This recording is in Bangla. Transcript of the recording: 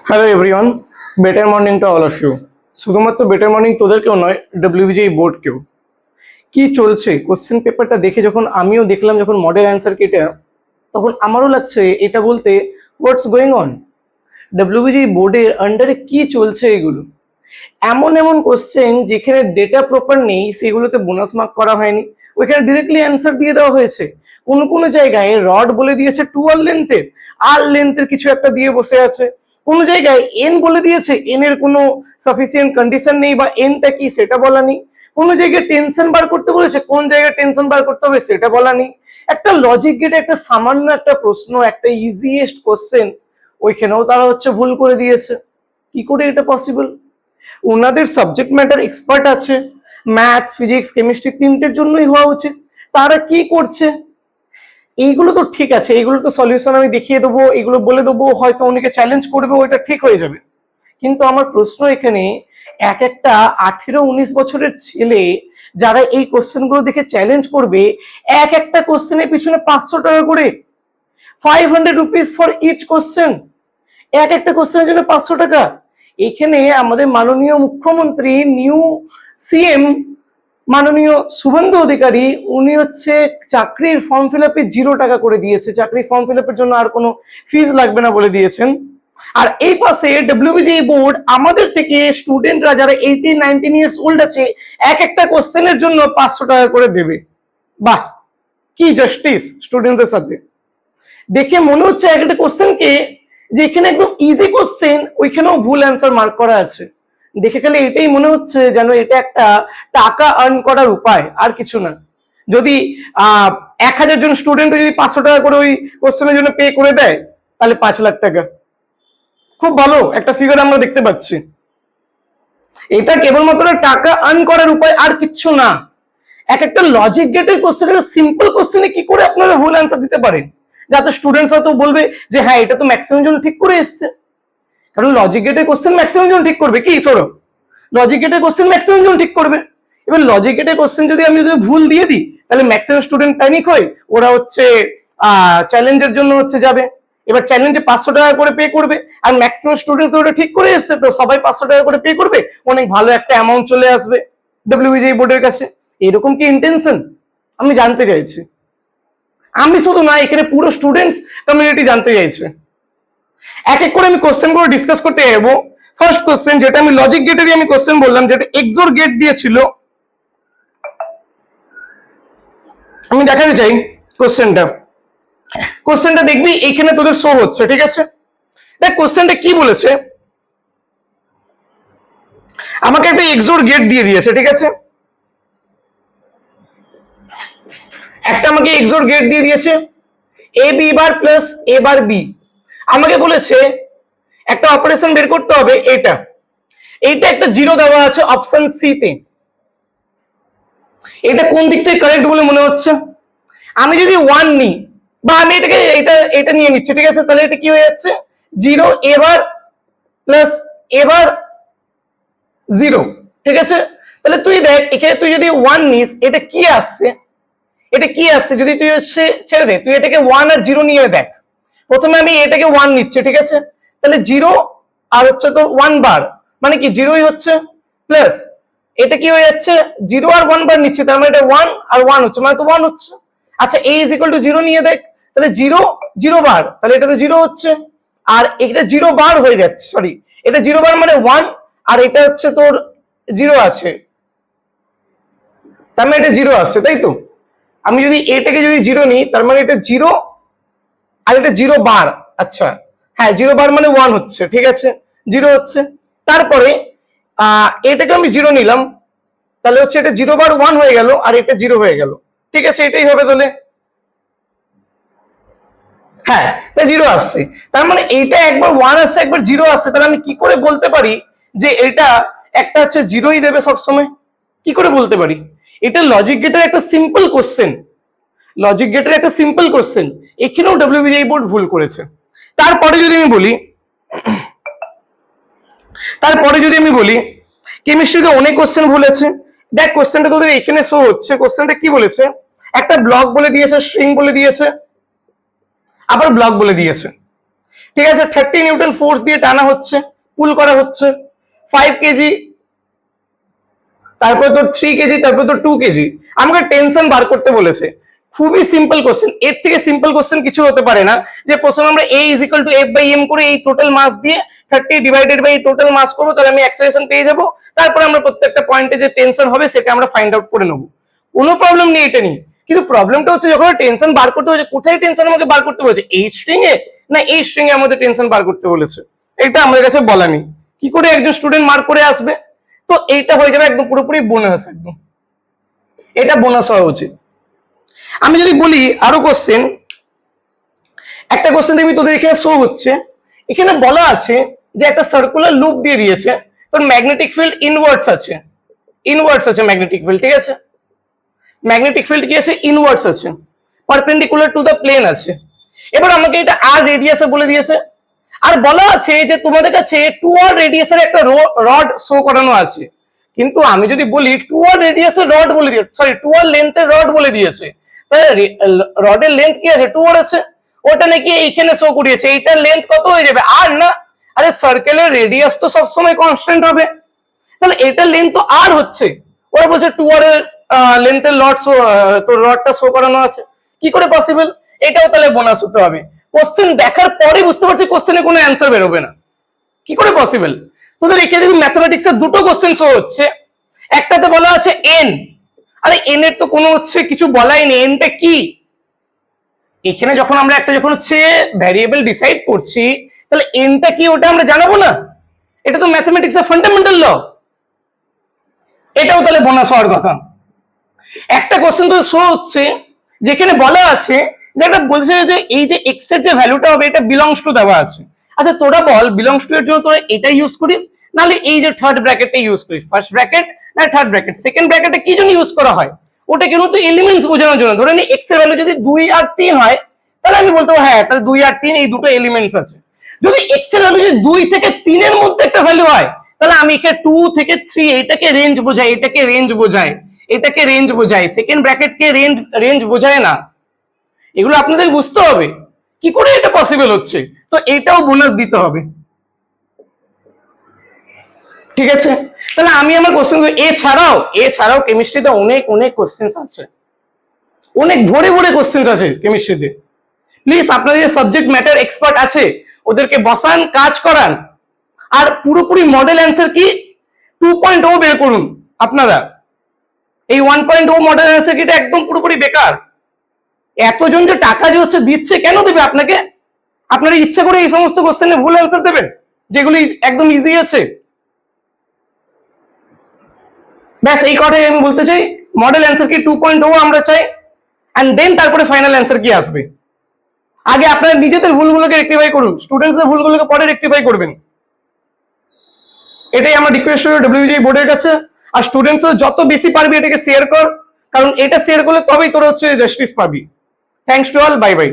Hello everyone, better morning to all of you. শুধুমাত্র বেটার মর্নিং তোদেরকেও নয়, ডব্লিউবিজেই বোর্ডকেও। কি চলছে কোশ্চেন পেপারটা দেখে যখন আমিও দেখলাম, যখন মডেল অ্যান্সার কিটা, তখন আমারও লাগছে এটা বলতে হোয়াটস গোয়িং অন। ডব্লিউবিজেই বোর্ডের আন্ডারে কি চলছে এগুলো। এমন এমন কোশ্চেন যেখানে ডেটা প্রপার নেই, সেগুলোতে বোনাস মার্ক করা হয়নি, ওইখানে ডিরেক্টলি অ্যান্সার দিয়ে দেওয়া হয়েছে। কোনো কোনো জায়গায় রড বলে দিয়েছে 2 লেন্থের, আর লেন্থের কিছু একটা দিয়ে বসে আছে। কোনো জায়গায় এন বলে দিয়েছে, এন এর কোনো সাফিসিয়েন্ট কন্ডিশন নেই বা এনটা কি সেটা বলা নেই। কোনো জায়গায় টেনশন বার করতে বলেছে, কোন জায়গায় টেনশন বার করতে হবে সেটা বলা নেই। একটা লজিক গেটে একটা সামান্য একটা প্রশ্ন, একটা ইজিয়েস্ট কোশ্চেন, ওইখানেও তারা ভুল করে দিয়েছে। কি করে এটা পসিবল? ওনাদের সাবজেক্ট ম্যাটার এক্সপার্ট আছে, ম্যাথস, ফিজিক্স, কেমিস্ট্রি তিনটের জন্যই হওয়া উচিত। তারা কি করছে? এইগুলো তো ঠিক আছে, এইগুলো তো সলিউশন আমি দেখিয়ে দেবো, এগুলো বলে দেবো, হয়তো অনেকে চ্যালেঞ্জ করবে, ওইটা ঠিক হয়ে যাবে। কিন্তু আমার প্রশ্ন এখানে, এক একটা 18-19 বছরের ছেলে যারা এই কোশ্চেনগুলো দেখে চ্যালেঞ্জ করবে, এক একটা কোশ্চেনের পিছনে 500 টাকা করে, 500 রুপিস ফর ইচ কোশ্চেন। এক একটা কোশ্চেনের জন্য 500 টাকা। এখানে আমাদের মাননীয় মুখ্যমন্ত্রী, নিউ সিএম মাননীয় শুভেন্দু অধিকারী, উনি চাকরির ফর্ম ফিল আপে 0 টাকা করে দিয়েছে। চাকরির ফর্ম ফিল আপের জন্য আর কোনো ফিজ লাগবে না বলে দিয়েছেন। আর এই পাশে ডব্লিউবিজেই বোর্ড আমাদের থেকে স্টুডেন্টরা যারা 18-19 ইয়ার্স ওল্ড আছে, এক একটা কোশ্চেনের জন্য 500 টাকা করে দেবে। বাহ, কি জাস্টিস স্টুডেন্টদের সাথে। দেখে মনে হচ্ছে এক একটা কোশ্চেনকে, যেখানে একদম ইজি কোশ্চেন ওইখানেও ভুল অ্যান্সার মার্ক করা আছে। দেখে খালি এটাই মনে হচ্ছে যেন এটা একটা টাকা আর্ন করার উপায়, আর কিছু না। যদি 1000 জন স্টুডেন্ট যদি 500 টাকা করে ওই কোশ্চেনের জন্য পে করে দেয়, তাহলে 5 লাখ টাকা। খুব ভালো একটা ফিগার আমরা দেখতে পাচ্ছি। এটা কেবলমাত্র টাকা আর্ন করার উপায়, আর কিচ্ছু না। এক একটা লজিক গেটের কোশ্চেন, একটা সিম্পল কোশ্চেনে কি করে আপনারা ভুল অ্যান্সার দিতে পারেন, যাতে স্টুডেন্টসরা তো বলবে যে হ্যাঁ এটা তো ম্যাক্সিমাম জন ঠিক করে এসছে। কারণ লজিক গেটের কোশ্চেন ম্যাক্সিমাম জন ঠিক করবে, কি সৌরভ? লজিক গেটের কোশ্চেন ম্যাক্সিমাম জন ঠিক করবে। এবার লজিক গেটের কোশ্চেন যদি আমি ভুল দিয়ে দিই, তাহলে ম্যাক্সিমাম স্টুডেন্ট প্যানিক হয়, ওরা চ্যালেঞ্জের জন্য যাবে। এবার চ্যালেঞ্জে 500 টাকা করে পে করবে, আর ম্যাক্সিমাম স্টুডেন্টস ওটা ঠিক করে এসছে, তো সবাই 500 টাকা করে পে করবে, অনেক ভালো একটা অ্যামাউন্ট চলে আসবে ডব্লিউবিজেই বোর্ডের কাছে। এরকম কি ইন্টেনশন? আমি জানতে চাইছি। আমি শুধু না, এখানে পুরো স্টুডেন্টস কমিউনিটি জানতে চাইছে। এক এক করে আমি কোশ্চেনগুলো ডিসকাস করতে যাবো। ফার্স্ট কোশ্চেন, যেটা আমি লজিক গেটেরই আমি কোশ্চেন বললাম, যেটা এক্সোর গেট দিয়েছিল, আমি দেখাতে চাই কোশ্চেনটা দেখবি এখানে তোদের শো হচ্ছে, ঠিক আছে? দেখ কোশ্চেনটা কি বলেছে। আমাকে একটা এক্সোর গেট দিয়ে দিয়েছে, ঠিক আছে? একটা আমাকে এক্সোর গেট দিয়ে দিয়েছে, A B bar plus A bar B. আমাকে বলেছে একটা অপারেশন বের করতে হবে, এটা একটা 0 দেওয়া আছে অপশন সি তে। এটা কোন দিক থেকে কারেক্ট বলে মনে হচ্ছে? আমি যদি 1 নিই, বা আমি এটাকে এটা নিয়ে নিচ্ছি, ঠিক আছে? তাহলে এটা কি হয়ে যাচ্ছে, 0 এবার প্লাস এবার 0, ঠিক আছে? তাহলে তুই দেখ, এখানে তুই যদি 1 নিস, এটা কি আসছে, যদি তুই ছেড়ে দে, তুই এটাকে 1 আর 0 নিয়ে দেখ। প্রথমে আমি এটাকে 1 নিচ্ছে, ঠিক আছে? তাহলে 0 আর তো 1 বার, মানে কি 0ই হচ্ছে, প্লাস এটা কি হয়ে যাচ্ছে, 0 আর 1 বার নিচ্ছে, তার মানে এটা 1 আর 1 হচ্ছে, মানে তো 1 হচ্ছে। আচ্ছা, a = 0 নিয়ে দেখ, তাহলে 0 0 বার, তাহলে এটা তো 0 হচ্ছে। আর এটা 0 বার হয়ে যাচ্ছে, সরি, এটা 0 বার মানে 1, আর এটা তোর 0 আছে, তার মানে এটা 0 আসছে, তাই তো? আমি যদি এটাকে যদি 0 নিই, তার মানে এটা 0 আর এটা 0 বার। আচ্ছা হ্যাঁ, 0 বার মানে 1 হচ্ছে, ঠিক আছে? 0 হচ্ছে। তারপরে এটাকে আমি 0 নিলাম, তাহলে এটা 0 বার 1 হয়ে গেল, আর এটা 0 হয়ে গেল, ঠিক আছে? এটাই হবে তাহলে। হ্যাঁ, তাই 0 আসছে, তার মানে এইটা একবার 1 আসছে, একবার 0 আসছে। তাহলে আমি কি করে বলতে পারি যে এটা একটা 0ই দেবে সবসময়? কি করে বলতে পারি? এটা লজিক গেটের একটা সিম্পল কোশ্চেন, এখানেও ডব্লিউবিজেই বোর্ড ভুল করেছে। তারপরে যদি আমি বলি, কেমিস্ট্রিতে অনেক কোশ্চেন ভুল আছে। দেখ কোশ্চেনটা তোদের এখানে শো হচ্ছে। কোশ্চেনটা কি বলেছে, একটা ব্লক বলে দিয়েছে, স্ট্রিং বলে দিয়েছে, আবার ব্লক বলে দিয়েছে। ঠিক আছে, 30 নিউটন ফোর্স দিয়ে টানা হচ্ছে, পুল করা হচ্ছে, 5 কেজি, তারপর তো 3 কেজি, তারপর তো 2 কেজি। আমাকে টেনশন বার করতে বলেছে। খুবই সিম্পল কোশ্চেন, এর থেকে সিম্পল কোশ্চেন কিছু হতে পারে না। যে প্রথমে আমরা a is equal to F by M করে এই টোটাল মাস দিয়ে 30 ডিভাইডেড বাই টোটাল মাস করবো, তাহলে আমি অ্যাক্সেলারেশন পেয়ে যাবো। তারপর আমরা প্রত্যেকটা পয়েন্টে যে টেনশন হবে সেটা আমরা ফাইন্ড আউট করে নেবো, কোনো প্রবলেম নেই এটা নিয়ে। কিন্তু প্রবলেমটা হচ্ছে যখন টেনশন বার করতে হচ্ছে, কোথায় টেনশন আমাকে বার করতে বলেছে, এই স্ট্রিং এ না এই স্ট্রিং এ আমাদের টেনশন বার করতে বলেছে, এটা আমাদের কাছে বলা নেই। কি করে একজন স্টুডেন্ট মার্ক করে আসবে? তো এইটা হয়ে যাবে একদম পুরোপুরি বোনাস, একদম এটা বোনাস হওয়া উচিত। আমি যদি বলি আরো কোশ্চেন, একটা কোশ্চেন দেখবি তোদের এখানে শো হচ্ছে, এখানে বলা আছে যে একটা সার্কুলার লুপ দিয়ে দিয়েছে, তোর ম্যাগনেটিক ফিল্ড ইনওয়ার্ডস আছে, ইনওয়ার্ডস আছে ম্যাগনেটিক ফিল্ড, ঠিক আছে, ম্যাগনেটিক ফিল্ড কি আছে, ইনওয়ার্ডস আছে, পারপেন্ডিকুলার টু দ্য প্লেন আছে। এবার আমাকে এটা আর রেডিয়াসে বলে দিয়েছে, আর বলা আছে যে তোমাদের কাছে 2r রেডিয়াসের একটা রড শো করানো আছে। কিন্তু আমি যদি বলি 2r রেডিয়াসের রড বলে দিয়েছে, সরি 2r লেন্থের রড বলে দিয়েছে, তাহলে রডের লেন্থ কি আছে, 2r আছে, ওটা নাকি এইখানে শো করিয়েছে, এইটার লেন্থ কত হয়ে যাবে, আর না, আরে সার্কেলের রেডিয়াস তো সবসময় কনস্ট্যান্ট হবে, তাহলে এটার লেন্থ তো আর হচ্ছে, ওরা বলছে 2r এর লেন্থের রডটা শো করানো আছে, কি করে পসিবল? এটাও তাহলে বোনাস হতে হবে। কোশ্চেন দেখার পরে বুঝতে পারছি কোশ্চেনে কোনো অ্যান্সার বেরোবে না, কি করে পসিবল? তোদের এখানে দেখবি ম্যাথমেটিক্সের দুটো কোশ্চেন শো হচ্ছে, একটাতে বলা আছে এন, আরে এন এর তো কোনো হচ্ছে কিছু বলাই নেই, এনটা কি? এখানে যখন আমরা একটা যখন হচ্ছে ভ্যারিয়েবল ডিসাইড করছি, তাহলে এনটা কি ওটা আমরা জানাবো না? এটা তো ম্যাথমেটিক্সের ফান্ডামেন্টাল ল, এটাও তাহলে বোনাস হওয়ার কথা। একটা কোশ্চেন তো শো হচ্ছে যেখানে বলা আছে যে একটা বলছে যে এই যে এক্স এর যে ভ্যালুটা হবে এটা বিলংস টু দেওয়া আছে। আচ্ছা তোরা বল বিলংস টু এর জন্য তোরা এটা ইউজ করিস, নাহলে এই যে থার্ড ব্র্যাকেটটা ইউজ করিস, ফার্স্ট ব্র্যাকেট না থার্ড ব্র্যাকেট, সেকেন্ড ব্র্যাকেটে কি জন্য ইউজ করা হয়? ওটা কিন্তু এলিমেন্টস বোঝানোর জন্য। ধরে নি এক্স এর ভ্যালু যদি 2 আর 3 হয়, তাহলে আমি বলতে হ্যাঁ তাহলে 2 আর 3 এই দুটো এলিমেন্টস আছে। যদি এক্স এর ভ্যালু যদি 2 থেকে 3 এর মধ্যে একটা ভ্যালু হয়, তাহলে আমি এখানে 2 থেকে 3 এটাকে রেঞ্জ বোঝাই, এটাকে রেঞ্জ বোঝাই, এটাকে রেঞ্জ বোঝায়, সেকেন্ড ব্র্যাকেটকে রেঞ্জ বোঝায় না। এগুলো আপনাদের বুঝতে হবে কি করে এটা পসিবল হচ্ছে, তো এটাও বোনাস দিতে হবে, ঠিক আছে? তাহলে আমি আমার কোশ্চেন, এছাড়াও কেমিস্ট্রিতে অনেক অনেক কোশ্চেন আছে, অনেক ভরে ভরে কোশ্চেন আছে কেমিস্ট্রিতে। প্লিজ আপনাদের যে সাবজেক্ট ম্যাটার এক্সপার্ট আছে ওদেরকে বসান, কাজ করান, আর পুরোপুরি মডেল অ্যান্সার কি 2.0 বের করুন আপনারা। এই 1.0 মডেল অ্যান্সার কি এটা একদম পুরোপুরি বেকার। এতজন যে টাকা যে হচ্ছে দিচ্ছে, কেন দেবে আপনাকে? আপনারা ইচ্ছা করে এই সমস্ত কোশ্চেনে ভুল অ্যান্সার দেবেন যেগুলি একদম ইজি আছে? ব্যাস এই কথাই আমি বলতে চাই, মডেল অ্যান্সার কি 2.0 আমরা চাই, এন্ড দেন তারপরে ফাইনাল অ্যান্সার কি আসবে। আগে আপনারা নিজেদের ভুলগুলোকে রেকটিফাই করুন, স্টুডেন্টসদের ভুলগুলোকে পরে রেকটিফাই করবেন। এটাই আমার রিকোয়েস্ট হলো ডব্লিউবিজেই বোর্ডের কাছে। আর স্টুডেন্টস যত বেশি পারবি এটাকে শেয়ার কর, কারণ এটা শেয়ার করলে তবেই তোরা হচ্ছে জাস্টিস পাবি। Thanks to all, bye bye.